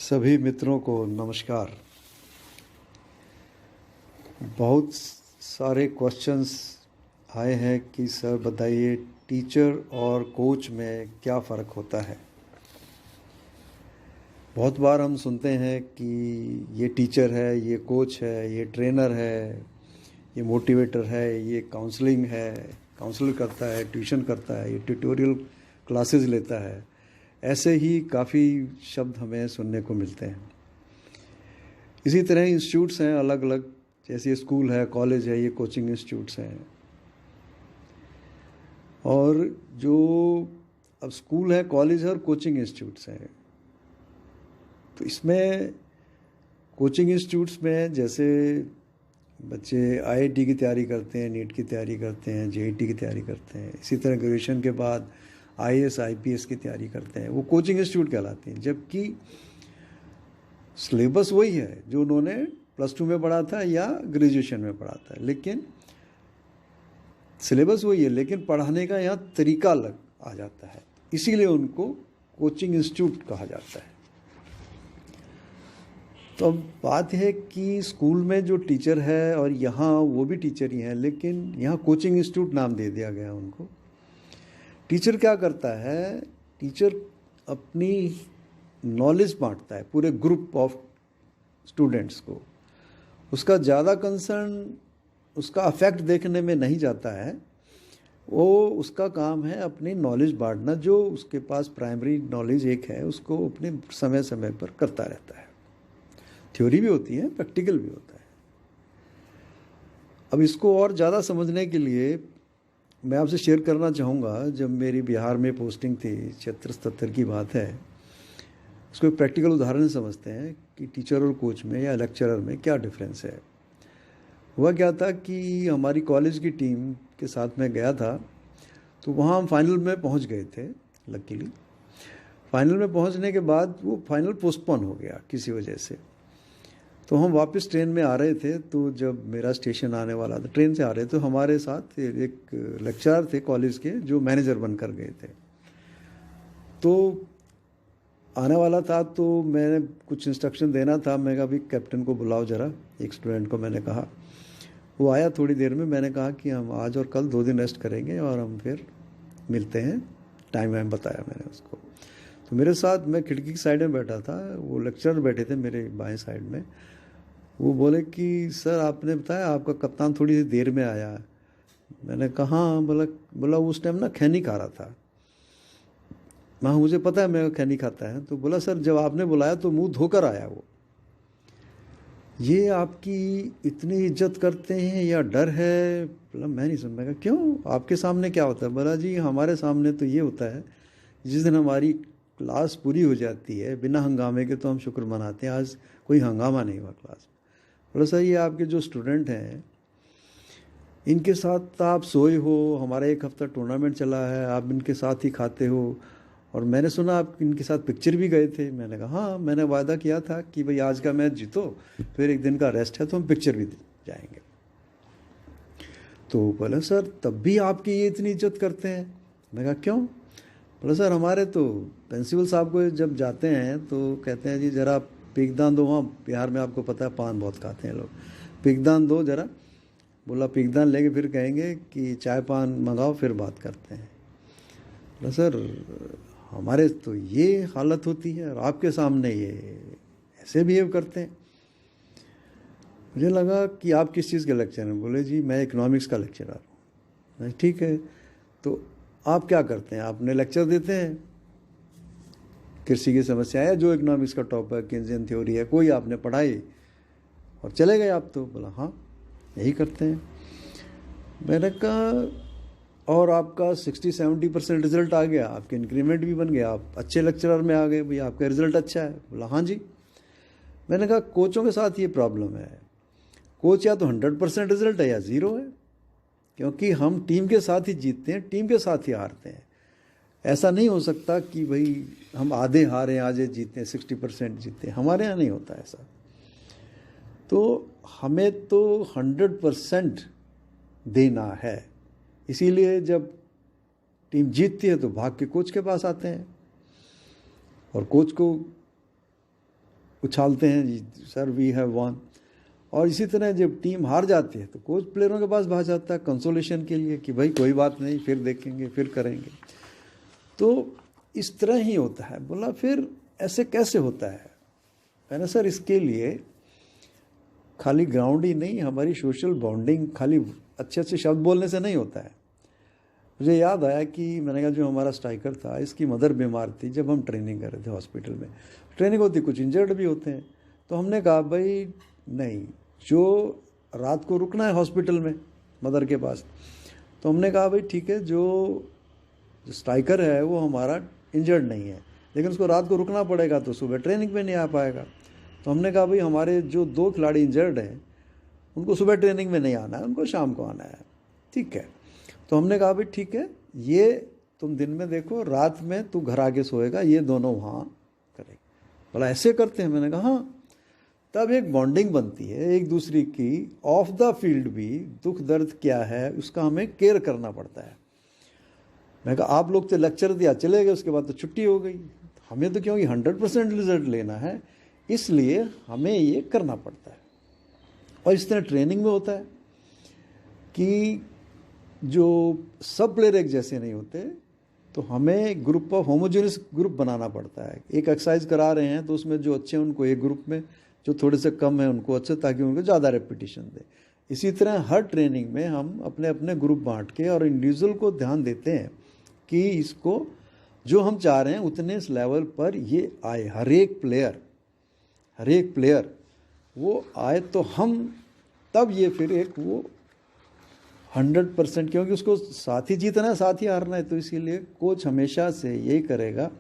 सभी मित्रों को नमस्कार। बहुत सारे क्वेश्चंस आए हैं कि सर बताइए टीचर और कोच में क्या फ़र्क होता है। बहुत बार हम सुनते हैं कि ये टीचर है, ये कोच है, ये ट्रेनर है, ये मोटिवेटर है, ये काउंसलिंग है, काउंसलर करता है, ट्यूशन करता है, ये ट्यूटोरियल क्लासेस लेता है। ऐसे ही काफ़ी शब्द हमें सुनने को मिलते हैं। इसी तरह इंस्टीट्यूट्स हैं अलग अलग, जैसे स्कूल है, कॉलेज है, ये कोचिंग इंस्टीट्यूट्स हैं। और जो अब स्कूल है, कॉलेज है और कोचिंग इंस्टीट्यूट्स हैं, तो इसमें कोचिंग इंस्टीट्यूट्स में जैसे बच्चे आईआईटी की तैयारी करते हैं, नीट की तैयारी करते हैं, जेईटी की तैयारी करते हैं, इसी तरह ग्रेजुएशन के बाद आईएएस आईपीएस की तैयारी करते हैं, वो कोचिंग इंस्टीट्यूट कहलाते हैं। जबकि सिलेबस वही है जो उन्होंने +2 में पढ़ा था या ग्रेजुएशन में पढ़ा था, लेकिन सिलेबस वही है, लेकिन पढ़ाने का यहाँ तरीका अलग आ जाता है, इसीलिए उनको कोचिंग इंस्टीट्यूट कहा जाता है। तो अब बात है कि स्कूल में जो टीचर है और यहाँ वो भी टीचर ही हैं, लेकिन यहाँ कोचिंग इंस्टीट्यूट नाम दे दिया गया उनको। टीचर क्या करता है? टीचर अपनी नॉलेज बांटता है पूरे ग्रुप ऑफ स्टूडेंट्स को। उसका ज़्यादा कंसर्न उसका अफेक्ट देखने में नहीं जाता है, वो उसका काम है अपनी नॉलेज बांटना। जो उसके पास प्राइमरी नॉलेज एक है, उसको अपने समय समय पर करता रहता है। थ्योरी भी होती है, प्रैक्टिकल भी होता है। अब इसको और ज़्यादा समझने के लिए मैं आपसे शेयर करना चाहूँगा, जब मेरी बिहार में पोस्टिंग थी, 76-77 की बात है, उसको एक प्रैक्टिकल उदाहरण समझते हैं कि टीचर और कोच में या लेक्चरर में क्या डिफरेंस है। हुआ क्या था कि हमारी कॉलेज की टीम के साथ में गया था, तो वहाँ हम फाइनल में पहुँच गए थे। लकीली फाइनल में पहुँचने के बाद वो फाइनल पोस्टपोन हो गया किसी वजह से। तो हम वापस ट्रेन में आ रहे थे, तो जब मेरा स्टेशन आने वाला था, ट्रेन से आ रहे, तो हमारे साथ एक लेक्चरर थे कॉलेज के, जो मैनेजर बनकर गए थे। तो आने वाला था, तो मैंने कुछ इंस्ट्रक्शन देना था। मैं कहा, भाई कैप्टन को बुलाओ ज़रा। एक स्टूडेंट को मैंने कहा, वो आया थोड़ी देर में। मैंने कहा कि हम आज और कल 2 दिन रेस्ट करेंगे और हम फिर मिलते हैं। टाइम वाइम बताया मैंने उसको। तो मेरे साथ, मैं खिड़की की साइड में बैठा था, वो लेक्चरर बैठे थे मेरे बाएं साइड में। वो बोले कि सर आपने बताया आपका कप्तान थोड़ी सी देर में आया। मैंने कहा हाँ। बोला उस टाइम ना खैनी खा रहा था। मैं, मुझे पता है मैं खैनी खाता है। तो बोला सर जब आपने बुलाया तो मुंह धोकर आया वो। ये आपकी इतनी इज्जत करते हैं या डर है? बोला मैं नहीं समझ। मैं कहा क्यों, आपके सामने क्या होता है? बोला जी हमारे सामने तो ये होता है, जिस दिन हमारी क्लास पूरी हो जाती है बिना हंगामे के, तो हम शुक्र मनाते हैं आज कोई हंगामा नहीं हुआ क्लास में। बोला सर ये आपके जो स्टूडेंट हैं, इनके साथ आप सोए हो, हमारा 1 हफ्ता टूर्नामेंट चला है, आप इनके साथ ही खाते हो, और मैंने सुना आप इनके साथ पिक्चर भी गए थे। मैंने कहा हाँ, मैंने वादा किया था कि भाई आज का मैच जीतो, फिर 1 दिन का रेस्ट है तो हम पिक्चर भी जाएंगे। तो बोला सर तब भी आपकी ये इतनी इज्जत करते हैं? मैं कहा क्यों? बोला सर हमारे तो प्रिंसिपल साहब को जब जाते हैं तो कहते हैं जी ज़रा पीकदान दो। वहाँ बिहार में आपको पता है पान बहुत खाते हैं लोग, पीकदान दो ज़रा। बोला पीकदान लेके फिर कहेंगे कि चाय पान मंगाओ, फिर बात करते हैं। बोला सर हमारे तो ये हालत होती है और आपके सामने ये ऐसे बिहेव करते हैं। मुझे लगा कि आप किस चीज़ के लेक्चर हैं? बोले जी मैं इकोनॉमिक्स का लेक्चरर हूँ। ठीक है, तो आप क्या करते हैं? आपने लेक्चर देते हैं, कृषि की समस्या है, जो इकोनॉमिक्स का टॉपिक, केन्जियन थ्योरी है, कोई आपने पढ़ाई और चले गए आप तो? बोला हाँ यही करते हैं। मैंने कहा और आपका 60-70% रिजल्ट आ गया, आपके इंक्रीमेंट भी बन गया, आप अच्छे लेक्चरर में आ गए, भाई आपका रिजल्ट अच्छा है? बोला हाँ जी। मैंने कहा कोचों के साथ ये प्रॉब्लम है, कोच या तो 100% रिजल्ट है या 0 है, क्योंकि हम टीम के साथ ही जीतते हैं, टीम के साथ ही हारते हैं। ऐसा नहीं हो सकता कि भाई हम आधे हारे आधे जीते हैं, 60% जीते हैं। हमारे यहाँ नहीं होता ऐसा। तो हमें तो 100% देना है, इसीलिए जब टीम जीतती है तो भाग के कोच के पास आते हैं और कोच को उछालते हैं जी सर वी हैव वन। और इसी तरह जब टीम हार जाती है तो कोच प्लेयरों के पास भाग जाता है कंसोलेशन के लिए कि भाई कोई बात नहीं, फिर देखेंगे, फिर करेंगे। तो इस तरह ही होता है। बोला फिर ऐसे कैसे होता है? मैंने सर इसके लिए खाली ग्राउंड ही नहीं, हमारी सोशल बॉन्डिंग खाली अच्छे अच्छे शब्द बोलने से नहीं होता है। मुझे याद आया कि मैंने कहा जो हमारा स्ट्राइकर था इसकी मदर बीमार थी, जब हम ट्रेनिंग कर रहे थे हॉस्पिटल में, ट्रेनिंग होती, कुछ इंजर्ड भी होते हैं, तो हमने कहा भाई नहीं, जो रात को रुकना है हॉस्पिटल में मदर के पास, तो हमने कहा भाई ठीक है, जो स्ट्राइकर है वो हमारा इंजर्ड नहीं है, लेकिन उसको रात को रुकना पड़ेगा तो सुबह ट्रेनिंग में नहीं आ पाएगा। तो हमने कहा भाई हमारे जो 2 खिलाड़ी इंजर्ड हैं उनको सुबह ट्रेनिंग में नहीं आना है, उनको शाम को आना है। ठीक है, तो हमने कहा भाई ठीक है, ये तुम दिन में देखो, रात में तू घर आके सोएगा, ये दोनों वहाँ करेंगे। बोला ऐसे करते हैं? मैंने कहा हाँ। तब एक बॉन्डिंग बनती है एक दूसरे की, ऑफ द फील्ड भी दुख दर्द क्या है उसका हमें केयर करना पड़ता है। मैं कहा आप लोग तो लेक्चर दिया चले गए, उसके बाद तो छुट्टी हो गई, हमें तो क्योंकि 100% रिजल्ट लेना है, इसलिए हमें ये करना पड़ता है। और इस तरह ट्रेनिंग में होता है कि जो सब प्लेयर एक जैसे नहीं होते, तो हमें ग्रुप ऑफ होमोजेनियस ग्रुप बनाना पड़ता है। एक एक्सरसाइज करा रहे हैं तो उसमें जो अच्छे हैं उनको एक ग्रुप में, जो थोड़े से कम है उनको अच्छे, ताकि उनको ज़्यादा रेपिटेशन दे। इसी तरह हर ट्रेनिंग में हम अपने अपने ग्रुप बांट के और इंडिविजुअल को ध्यान देते हैं कि इसको जो हम चाह रहे हैं उतने इस लेवल पर ये आए, हर एक प्लेयर वो आए, तो हम तब ये फिर एक वो 100%, क्योंकि उसको साथ ही जीतना है साथ ही हारना है, तो इसीलिए कोच हमेशा से यही करेगा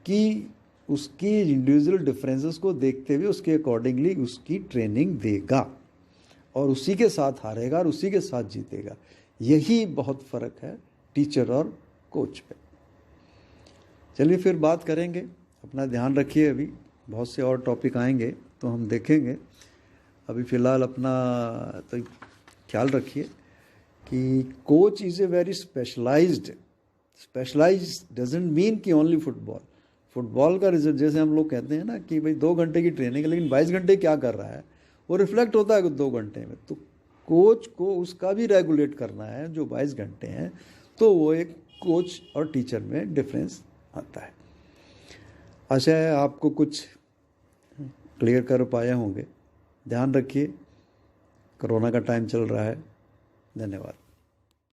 कि उसकी इंडिविजुअल डिफरेंसेस को देखते हुए उसके अकॉर्डिंगली उसकी ट्रेनिंग देगा और उसी के साथ हारेगा और उसी के साथ जीतेगा। यही बहुत फ़र्क है टीचर और कोच पे। चलिए फिर बात करेंगे, अपना ध्यान रखिए, अभी बहुत से और टॉपिक आएंगे तो हम देखेंगे। अभी फ़िलहाल अपना तो ख्याल रखिए कि coach is a very specialized doesn't mean कि ओनली फुटबॉल का रिजल्ट, जैसे हम लोग कहते हैं ना कि भाई 2 घंटे की ट्रेनिंग है लेकिन 22 घंटे क्या कर रहा है, वो रिफ्लेक्ट होता है 2 घंटे में। तो कोच को उसका भी रेगुलेट करना है जो 22 घंटे हैं, तो वो एक कोच और टीचर में डिफरेंस आता है। आशा है आपको कुछ क्लियर कर पाए होंगे। ध्यान रखिए, कोरोना का टाइम चल रहा है। धन्यवाद।